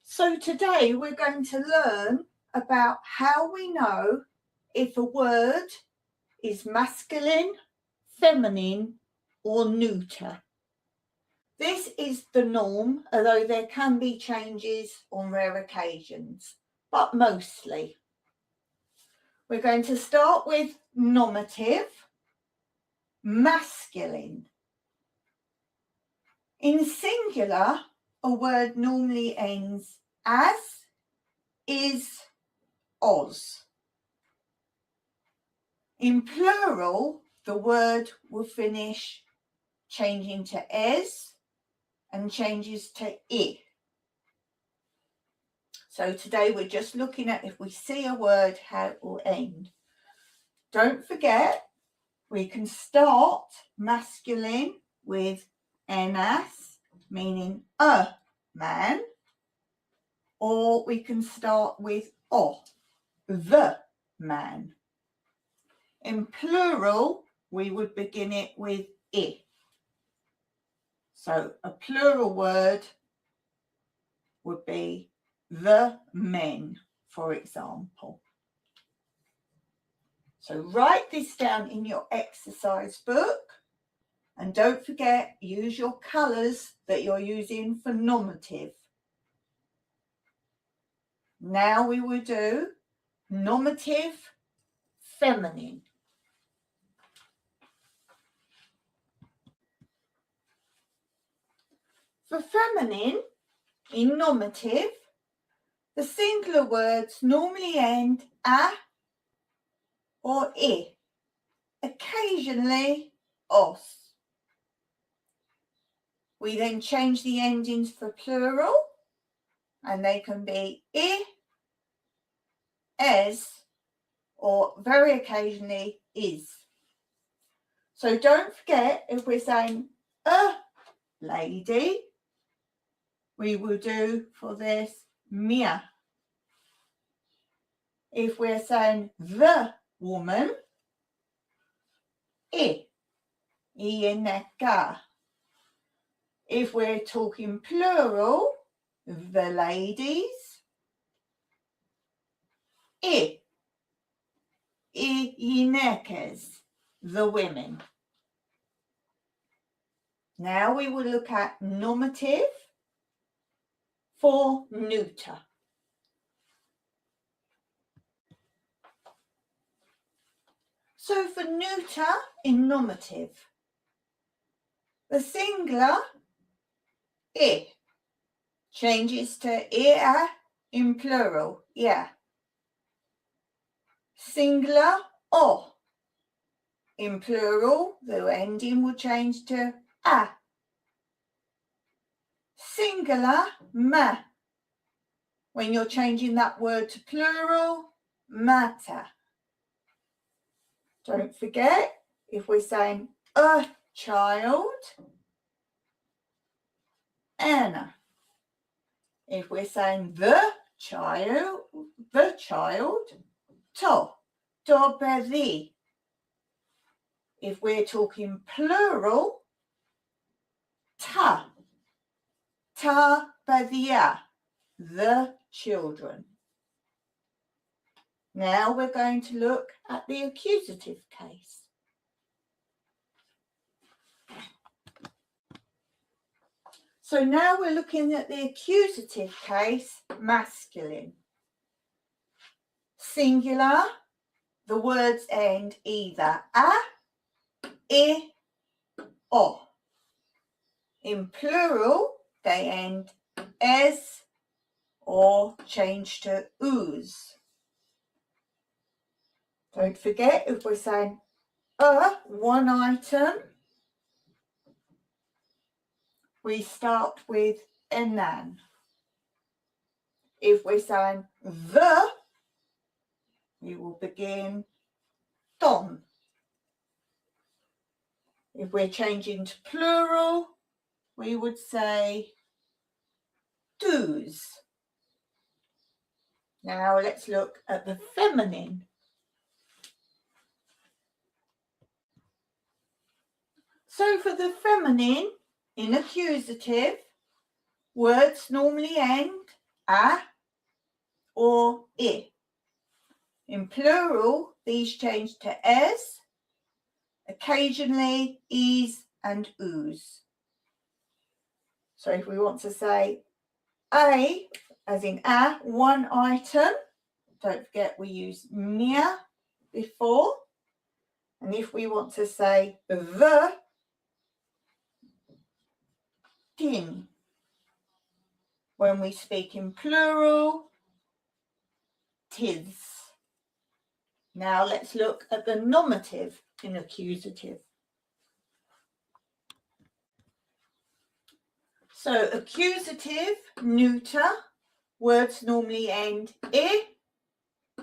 So today we're going to learn about how we know if a word is masculine, feminine or neuter. This is the norm, although there can be changes on rare occasions, but mostly. We're going to start with nominative, masculine. In singular, a word normally ends as, is, os. In plural, the word will finish changing to es and changes to I. So today we're just looking at if we see a word, how it will end. Don't forget, we can start masculine with enas, meaning a man, or we can start with o, the man. In plural, we would begin it with I. So a plural word would be the men, for example. So write this down in your exercise book, and don't forget, use your colours that you're using for nominative. Now we will do nominative feminine. For feminine, in nominative, the singular words normally end a or I, occasionally os. We then change the endings for plural, and they can be I, es, or very occasionally is. So don't forget, if we're saying a lady, we will do for this mia. If we're saying the woman, I neka. If we're talking plural, the ladies, I nekas, the women. Now we will look at nominative for neuter. So for neuter in nominative, the singular I changes to ia in plural, yeah. Singular o in plural, the ending will change to a. Singular ma, when you're changing that word to plural, mata. Don't forget, if we're saying a child, Anna. If we're saying the child, to παιδί. If we're talking plural, ta παιδιά, the children. Now we're going to look at the accusative case. So now we're looking at the accusative case, masculine. Singular, the words end either a, I, o. In plural, they end es or change to us. Don't forget, if we're saying one item, we start with enan. If we're saying the, we will begin ton. If we're changing to plural, we would say do's. Now let's look at the feminine. So for the feminine, in accusative, words normally end a or I. In plural, these change to es, occasionally is and oos. So if we want to say a, as in a, one item, don't forget we use mia before. And if we want to say the, tin. When we speak in plural, tis. Now let's look at the nominative in accusative. So accusative, neuter, words normally end I,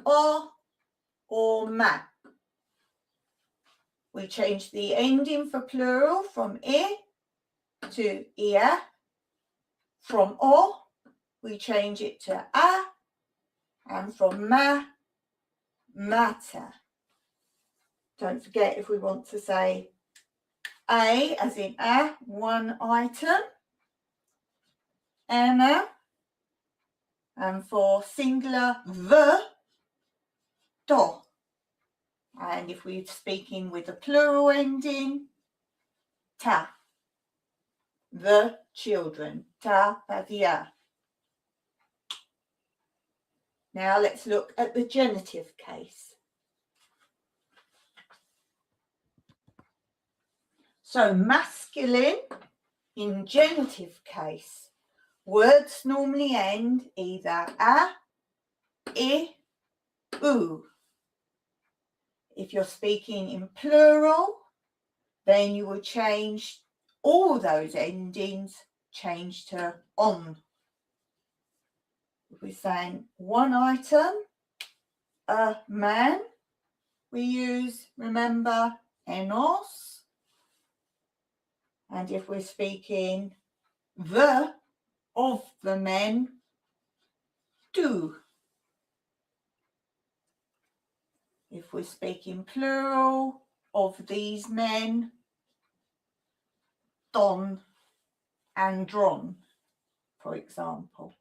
or ma. We change the ending for plural from I to ia. From o, we change it to a, and from ma, matter. Don't forget if we want to say a, as in a, one item, Anna, and for singular, the, do. And if we're speaking with a plural ending, ta, the children, ta padia. Now let's look at the genitive case. So masculine in genitive case, words normally end either a, I, u. If you're speaking in plural, then you will change all those endings, change to on. If we're saying one item, a man, we use, remember, enos. And if we're speaking the of the men, do. If we're speaking plural of these men, don and dron, for example.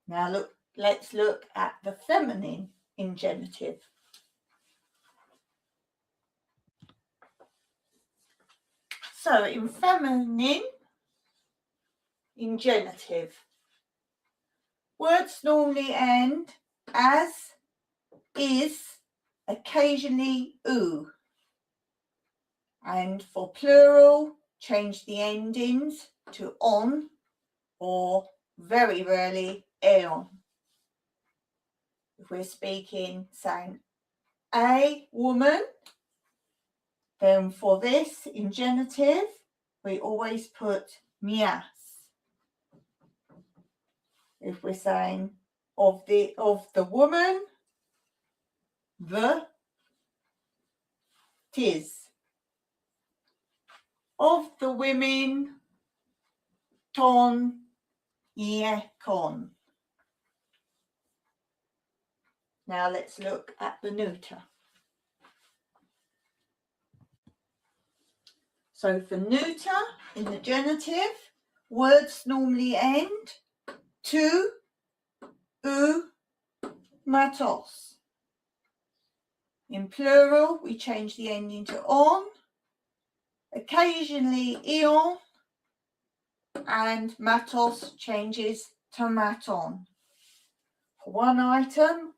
Now let's look at the feminine in genitive. So in feminine, in genitive, words normally end as, is, occasionally oo. And for plural, change the endings to on or very rarely eon. If we're speaking, saying a woman, then for this in genitive, we always put mias. If we're saying of the woman, the, tis. Of the women, ton, ie, con. Now let's look at the neuter. So for neuter, in the genitive, words normally end to, u, matos. In plural, we change the ending to on, occasionally ion, and matos changes to maton. For one item,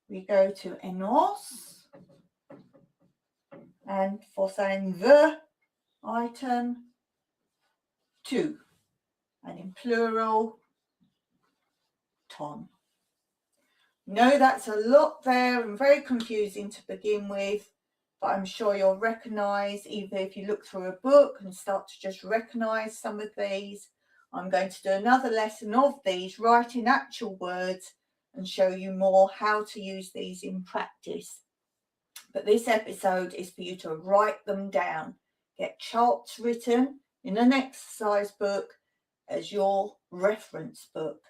we go to enos. And for saying the item, to. And in plural, ton. No, that's a lot there and very confusing to begin with, but I'm sure you'll recognise, either if you look through a book and start to just recognise some of these. I'm going to do another lesson of these, writing actual words, and show you more how to use these in practice. But this episode is for you to write them down, get charts written in an exercise book as your reference book.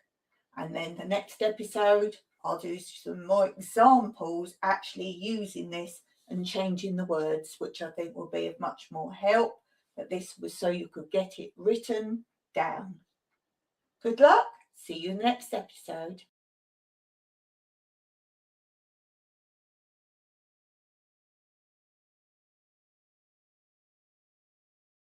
And then the next episode, I'll do some more examples actually using this and changing the words, which I think will be of much more help. But this was so you could get it written down. Good luck. See you in the next episode.